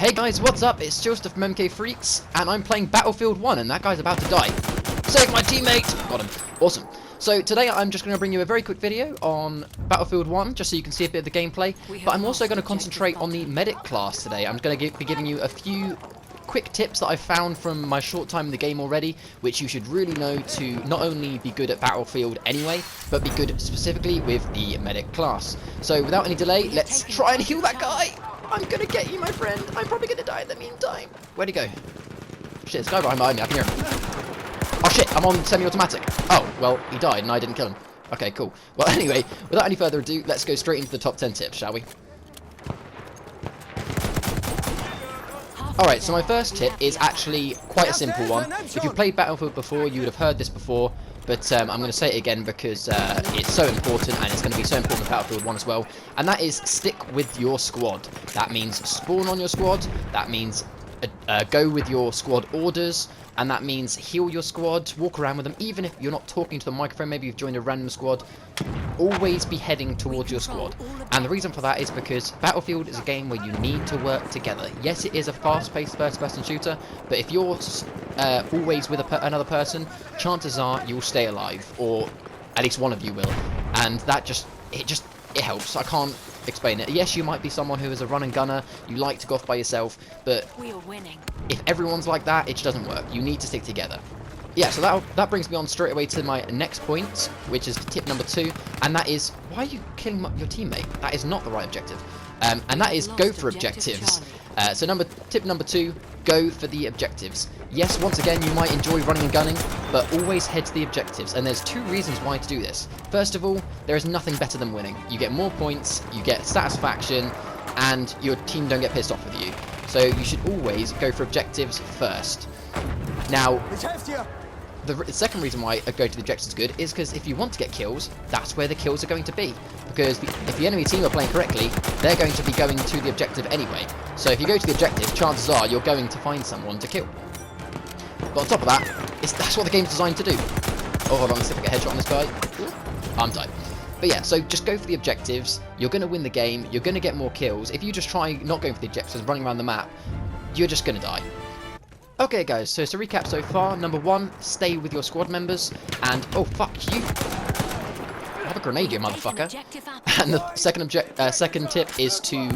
Hey guys, what's up? It's Joseph from MK Freaks, and I'm playing Battlefield 1, and that guy's about to die. Save my teammate! Got him. Awesome. So today I'm just going to bring you a very quick video on Battlefield 1, just so you can see a bit of the gameplay, but I'm also going to concentrate on the medic class today. I'm going to be giving you a few quick tips that I've found from my short time in the game already, which you should really know to not only be good at Battlefield anyway, but be good specifically with the medic class. So without any delay, let's try and heal that guy! I'm gonna get you, my friend. I'm probably gonna die in the meantime. Where'd he go? Shit, this guy behind me. I can hear him. Oh shit, I'm on semi-automatic. Oh, well, he died and I didn't kill him. Okay, cool. Well, anyway, without any further ado, let's go straight into the top 10 tips, shall we? Alright, so my first tip is actually quite a simple one. If you've played Battlefield before, you would have heard this before, but I'm going to say it again because it's so important, and it's going to be so important with Battlefield 1 as well, and that is stick with your squad. That means spawn on your squad, that means go with your squad orders, and that means heal your squad, walk around with them, even if you're not talking to the microphone, maybe you've joined a random squad, always be heading towards your squad. And the reason for that is because Battlefield is a game where you need to work together. Yes, it is a fast-paced first-person shooter, but if you're always with another person, chances are you'll stay alive, or at least one of you will. And that it helps. I can't explain it. Yes, you might be someone who is a run and gunner, you like to go off by yourself, but we are winning. If everyone's like that, it just doesn't work. You need to stick together. Yeah, so that brings me on straight away to my next point, which is tip number 2, and that is, why are you killing your teammate? That is not the right objective. And that is go for objectives. So tip number 2, go for the objectives. Yes, once again, you might enjoy running and gunning, but always head to the objectives, and there's 2 reasons why to do this. First of all, there is nothing better than winning. You get more points, you get satisfaction, and your team don't get pissed off with you. So you should always go for objectives first. Now, the second reason why go to the objectives is good is because if you want to get kills, that's where the kills are going to be. Because if the enemy team are playing correctly, they're going to be going to the objective anyway. So if you go to the objective, chances are you're going to find someone to kill. But on top of that, that's what the game's designed to do. Oh, hold on, let's see if I get a headshot on this guy. Ooh, I'm died. But yeah, so just go for the objectives. You're going to win the game. You're going to get more kills. If you just try not going for the objectives, running around the map, you're just going to die. Okay guys, so to recap so far, number 1, stay with your squad members, and oh fuck you, have a grenade, you motherfucker. And the second tip is to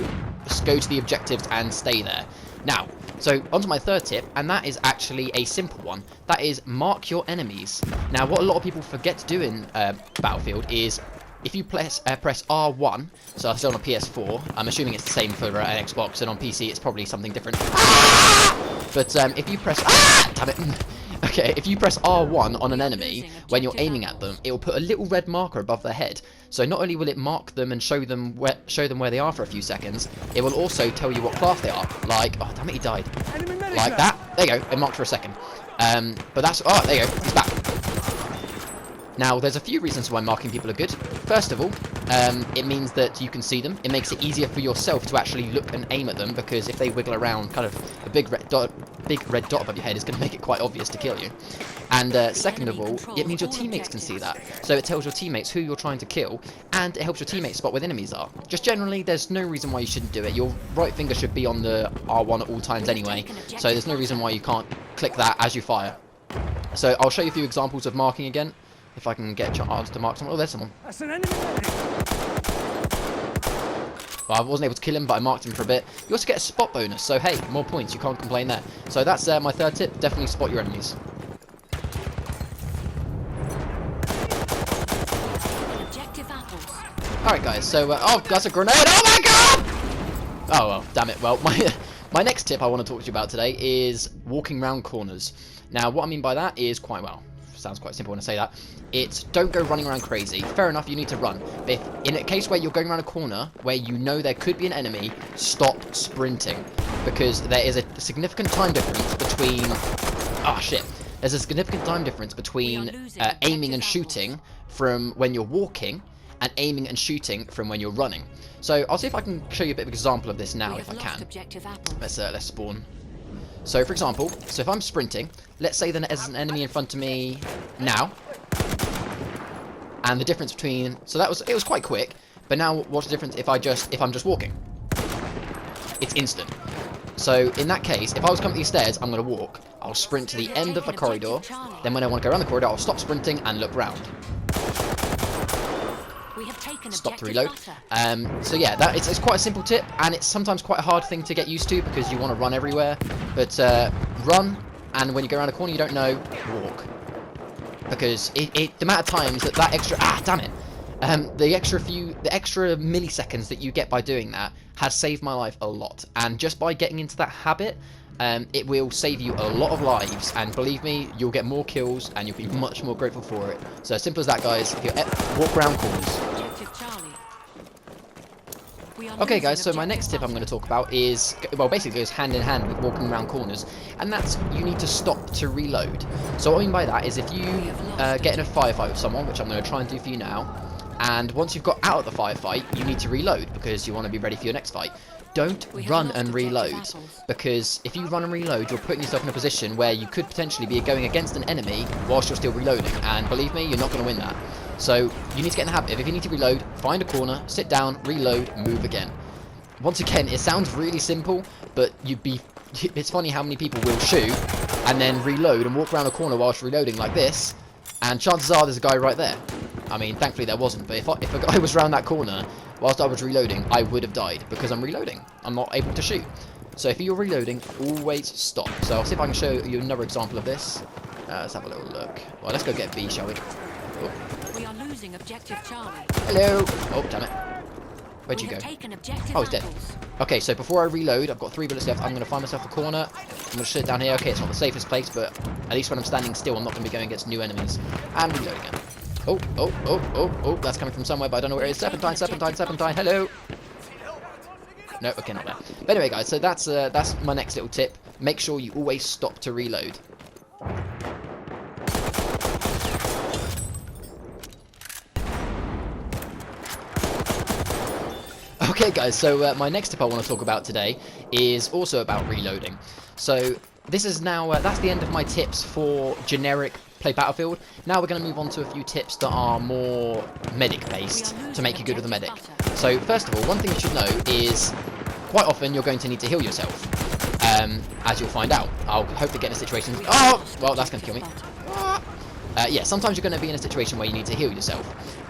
just go to the objectives and stay there. Now, so onto my third tip, and that is actually a simple one. That is mark your enemies. Now, what a lot of people forget to do in Battlefield is if you press R1, so that's on a PS4, I'm assuming it's the same for an Xbox, and on PC it's probably something different. But if you press... damn it. Okay, if you press R1 on an enemy, when you're aiming at them, it will put a little red marker above their head. So not only will it mark them and show them where they are for a few seconds, it will also tell you what class they are. Like, oh damn it, he died. Like that. There you go, it marked for a second. But that's... oh, there you go, he's back. Now, there's a few reasons why marking people are good. First of all, it means that you can see them. It makes it easier for yourself to actually look and aim at them, because if they wiggle around, kind of a big red dot above your head is going to make it quite obvious to kill you. And second of all, it means your teammates can see that. So it tells your teammates who you're trying to kill, and it helps your teammates spot where the enemies are. Just generally, there's no reason why you shouldn't do it. Your right finger should be on the R1 at all times anyway, so there's no reason why you can't click that as you fire. So I'll show you a few examples of marking again. If I can get a chance to mark someone. Oh, there's someone. That's an enemy. Well, I wasn't able to kill him, but I marked him for a bit. You also get a spot bonus, so hey, more points. You can't complain there. So that's my third tip. Definitely spot your enemies. Objective apples. Alright, guys. So, oh, that's a grenade. Oh, my God! Oh, well, damn it. Well, my next tip I want to talk to you about today is walking around corners. Now, what I mean by that is sounds quite simple when I say that. It's don't go running around crazy. Fair enough, you need to run. But if in a case where you're going around a corner where you know there could be an enemy, stop sprinting. Because there is a significant time difference between... oh, shit. There's a significant time difference between aiming and shooting from when you're walking and aiming and shooting from when you're running. So I'll see if I can show you a bit of an example of this now, if I can. Let's spawn. So, for example, if I'm sprinting, let's say there's an enemy in front of me now, and the difference between... so it was quite quick, but now what's the difference if I'm just walking? It's instant. So in that case, if I was coming up these stairs, I'm going to walk. I'll sprint to the end of the corridor. Then when I want to go around the corridor, I'll stop sprinting and look round. We have taken Stop to objective reload. butter. So yeah, it's quite a simple tip, and it's sometimes quite a hard thing to get used to because you want to run everywhere. But run, and when you go around a corner you don't know, walk. Because the amount of times that extra damn it, the extra milliseconds that you get by doing that has saved my life a lot. And just by getting into that habit, it will save you a lot of lives, and believe me, you'll get more kills and you'll be much more grateful for it. So as simple as that, guys. If you walk around corners. Objective Charlie. We are Okay losing guys, so my objective next tip I'm butter. going to talk about is, well, basically goes hand in hand with walking around corners, and that's you need to stop to reload. So what I mean by that is if you get in a firefight with someone, which I'm going to try and do for you now, and once you've got out of the firefight, you need to reload because you want to be ready for your next fight. Don't We have run lost and objective reload, apples. because if you run and reload, you're putting yourself in a position where you could potentially be going against an enemy whilst you're still reloading, and believe me, you're not going to win that. So you need to get in the habit of, if you need to reload, find a corner, sit down, reload, move again. Once again, it sounds really simple, but it's funny how many people will shoot and then reload and walk around a corner whilst reloading like this, and chances are there's a guy right there. I mean, thankfully there wasn't, but if a guy was around that corner whilst I was reloading, I would have died because I'm reloading. I'm not able to shoot. So if you're reloading, always stop. So I'll see if I can show you another example of this. Let's have a little look. Well, let's go get B, shall we? Oh. We are losing objective Charlie. Hello! Oh, damn it. Where'd We you go? have taken objective Oh, he's dead. apples. Okay, so before I reload, I've got 3 bullets left. I'm going to find myself a corner. I'm going to sit down here. Okay, it's not the safest place, but at least when I'm standing still, I'm not going to be going against new enemies. And reload again. Oh, that's coming from somewhere, but I don't know where it is. Serpentine, hello! No, okay, not there. But anyway, guys, so that's my next little tip. Make sure you always stop to reload. Okay guys, so my next tip I want to talk about today is also about reloading. So this is now, that's the end of my tips for generic play Battlefield. Now we're going to move on to a few tips that are more medic based to make you good with a medic. So first of all, one thing you should know is quite often you're going to need to heal yourself, as you'll find out. I'll hopefully get in a situation, oh, well that's going to kill me. Yeah, sometimes you're going to be in a situation where you need to heal yourself,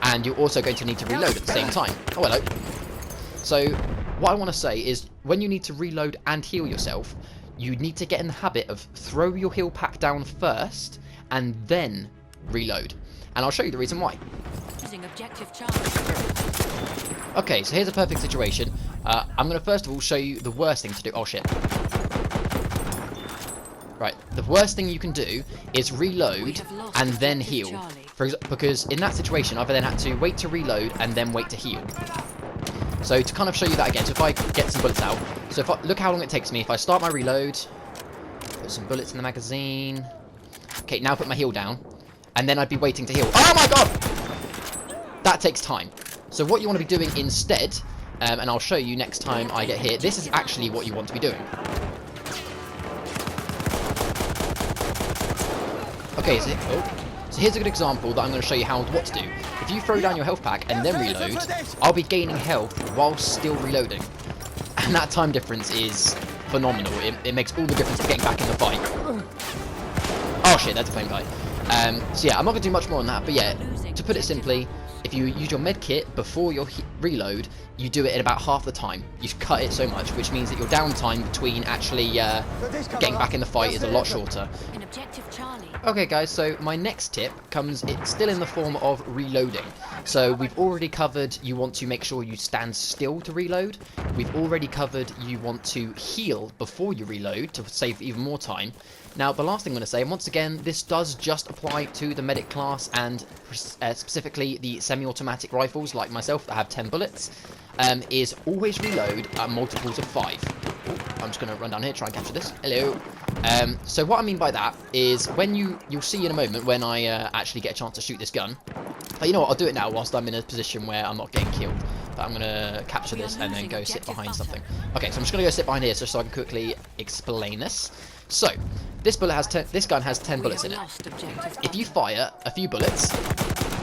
and you're also going to need to reload at the same time. Oh, hello. So, what I want to say is, when you need to reload and heal yourself, you need to get in the habit of throw your heal pack down first, and then reload. And I'll show you the reason why. Losing objective Charlie. Okay, so here's a perfect situation. I'm going to first of all show you the worst thing to do. Oh, shit. Right, the worst thing you can do is reload and then heal. Because in that situation, I've then had to wait to reload and then wait to heal. So to kind of show you that again, so if I get some bullets out, so if I, look how long it takes me. If I start my reload, put some bullets in the magazine. Okay, now put my heal down, and then I'd be waiting to heal. Oh my god! That takes time. So what you want to be doing instead, and I'll show you next time I get here, this is actually what you want to be doing. Okay, so here's a good example that I'm going to show you what to do. If you throw down your health pack and then reload, I'll be gaining health while still reloading. And that time difference is phenomenal. It makes all the difference to getting back in the fight. Oh shit, that's the same guy. So yeah, I'm not going to do much more on that, but yeah, to put it simply, if you use your med kit before your reload, you do it in about half the time. You cut it so much, which means that your downtime between actually getting back in the fight is a lot shorter. In objective Charlie. Okay guys, so my next tip it's still in the form of reloading. So we've already covered you want to make sure you stand still to reload. We've already covered you want to heal before you reload to save even more time. Now the last thing I'm going to say, and once again this does just apply to the medic class and specifically the semi-automatic rifles like myself that have 10 bullets, is always reload at multiples of 5. Ooh, I'm just going to run down here, try and capture this. Hello. So what I mean by that is when you'll see in a moment when I actually get a chance to shoot this gun. But you know what, I'll do it now whilst I'm in a position where I'm not getting killed. But I'm going to capture this and then go sit behind something. Okay, so I'm just going to go sit behind here just so I can quickly explain this. So, this gun has 10 bullets in it. If you fire a few bullets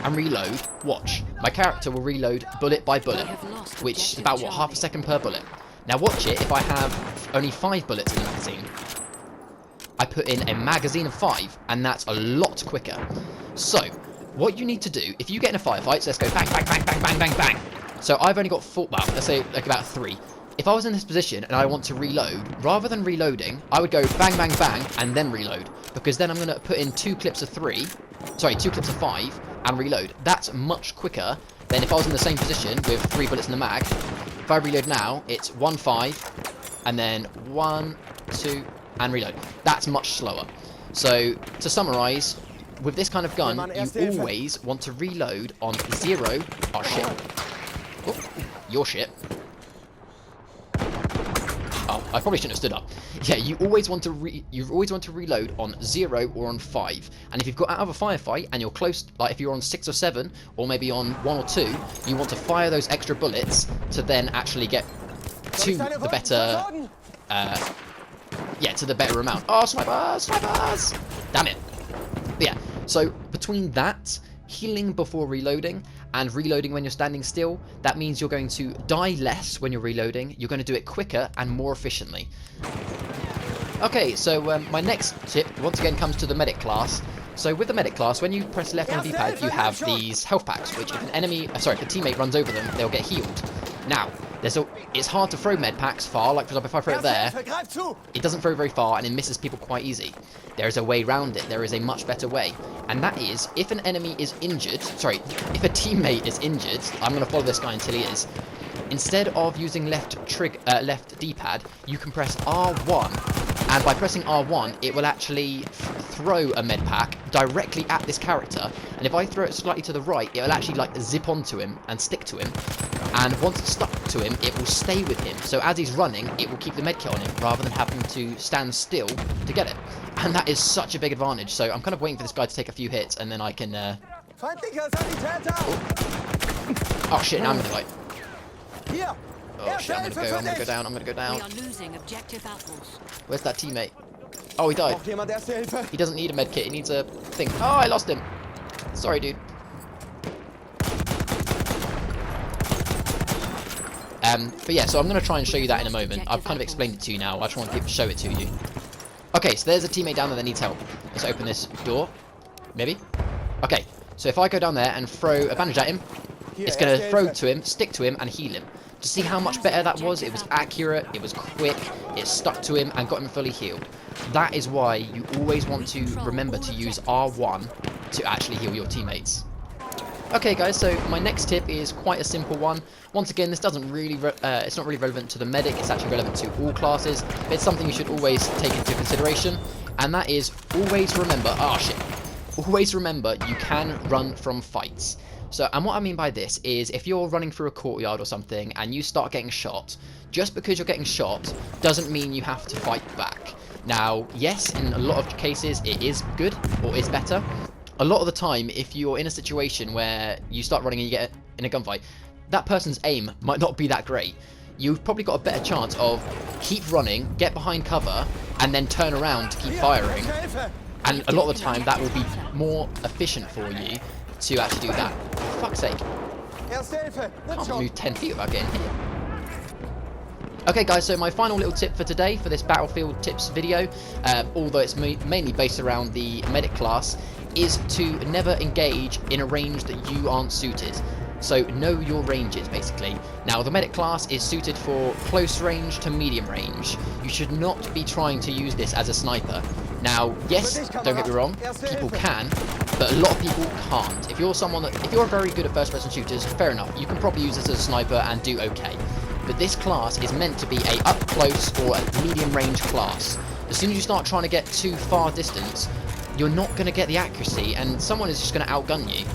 and reload, watch. My character will reload bullet by bullet, which is about, what, half a second per bullet. Now watch it, if I have only 5 bullets in the magazine, I put in a magazine of 5, and that's a lot quicker. So, what you need to do, if you get in a firefight, so let's go bang, bang, bang, bang, bang, bang, bang. So I've only got 4, well, let's say like about 3. If I was in this position and I want to reload, rather than reloading, I would go bang, bang, bang, and then reload. Because then I'm going to put in 2 clips of 5, and reload. That's much quicker than if I was in the same position with 3 bullets in the mag. If I reload now, it's 1, 5, and then 1, 2, and reload. That's much slower. So, to summarise, with this kind of gun, you always want to reload on 0. Oh, shit. Oh, your shit. Oh, I probably shouldn't have stood up. Yeah, you always want to reload on 0 or on 5. And if you've got out of a firefight and you're close, like if you're on 6 or 7, or maybe on 1 or 2, you want to fire those extra bullets to then actually get to the better, to the better amount. Oh, snipers! Snipers! Damn it. But yeah, so between that, healing before reloading, and reloading when you're standing still, that means you're going to die less when you're reloading, you're going to do it quicker and more efficiently. Okay, so my next tip, once again, comes to the medic class. So with the medic class, when you press left on the D-pad, you have these health packs, which if an enemy, if a teammate runs over them, they'll get healed. Now, it's hard to throw med packs far, like for example if I throw it there, it doesn't throw very far and it misses people quite easy. There is a way around it, there is a much better way. And that is, if an enemy is injured, if a teammate is injured, I'm going to follow this guy until he is, instead of using left D-pad, you can press R1, and by pressing R1, it will actually throw a med pack directly at this character, and if I throw it slightly to the right, it will actually like zip onto him and stick to him, and once it's stuck to him, it will stay with him, so as he's running, it will keep the medkit on him, rather than having to stand still to get it. And that is such a big advantage, so I'm kind of waiting for this guy to take a few hits, and then I can, Oh shit, now I'm gonna die. Oh shit, I'm gonna go down. We are losing objective apples. Where's that teammate? Oh, he died. He doesn't need a medkit, he needs a thing. Oh, I lost him. Sorry, dude. But yeah, so I'm going to try and show you that in a moment. I've kind of explained it to you now. I just want to show it to you. Okay, so there's a teammate down there that needs help. Let's open this door. Maybe? Okay, so if I go down there and throw a bandage at him, it's going to throw to him, stick to him, and heal him. To see how much better that was, it was accurate, it was quick, it stuck to him and got him fully healed. That is why you always want to remember to use R1 to actually heal your teammates. Okay guys, so my next tip is quite a simple one. Once again, this doesn't really, it's not really relevant to the medic, it's actually relevant to all classes, but it's something you should always take into consideration, and that is always remember, always remember you can run from fights. So, and what I mean by this is, if you're running through a courtyard or something and you start getting shot, just because you're getting shot doesn't mean you have to fight back. Now, yes, in a lot of cases it is good, or is better. A lot of the time, if you're in a situation where you start running and you get in a gunfight, that person's aim might not be that great. You've probably got a better chance of keep running, get behind cover, and then turn around to keep firing. And a lot of the time, that will be more efficient for you to actually do that. For fuck's sake. I can't move 10 feet without getting hit. Okay guys, so my final little tip for today, for this Battlefield Tips video, although it's mainly based around the medic class, is to never engage in a range that you aren't suited. So know your ranges, basically. Now, the medic class is suited for close range to medium range. You should not be trying to use this as a sniper. Now, yes, don't get me wrong, people can, but a lot of people can't. If you're very good at first-person shooters, fair enough, you can probably use this as a sniper and do okay. But this class is meant to be a up-close or a medium-range class. As soon as you start trying to get too far distance, you're not going to get the accuracy, and someone is just going to outgun you.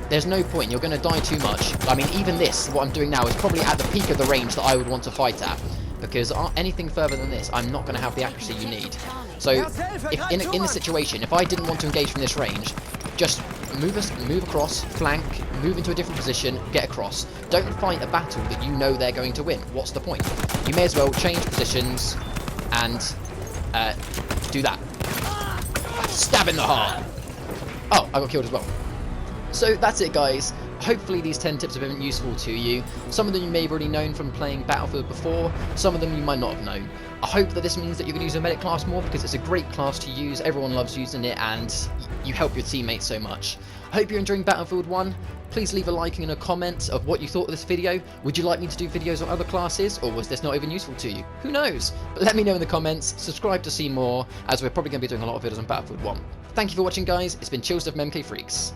There's no point, you're going to die too much. I mean, even this, what I'm doing now, is probably at the peak of the range that I would want to fight at. Because anything further than this, I'm not going to have the accuracy you need. So, if in this situation, if I didn't want to engage from this range, just move across, flank, move into a different position, get across. Don't fight a battle that you know they're going to win. What's the point? You may as well change positions and do that. Stab in the heart. Oh, I got killed as well. So that's it guys. Hopefully these 10 tips have been useful to you. Some of them you may have already known from playing Battlefield before, some of them you might not have known. I hope that this means that you're going to use a medic class more, because it's a great class to use, everyone loves using it, and you help your teammates so much. I hope you're enjoying Battlefield 1. Please leave a like and a comment of what you thought of this video. Would you like me to do videos on other classes, or was this not even useful to you? Who knows? But let me know in the comments, subscribe to see more, as we're probably going to be doing a lot of videos on Battlefield 1. Thank you for watching, guys. It's been Chillstuff from MK Freaks.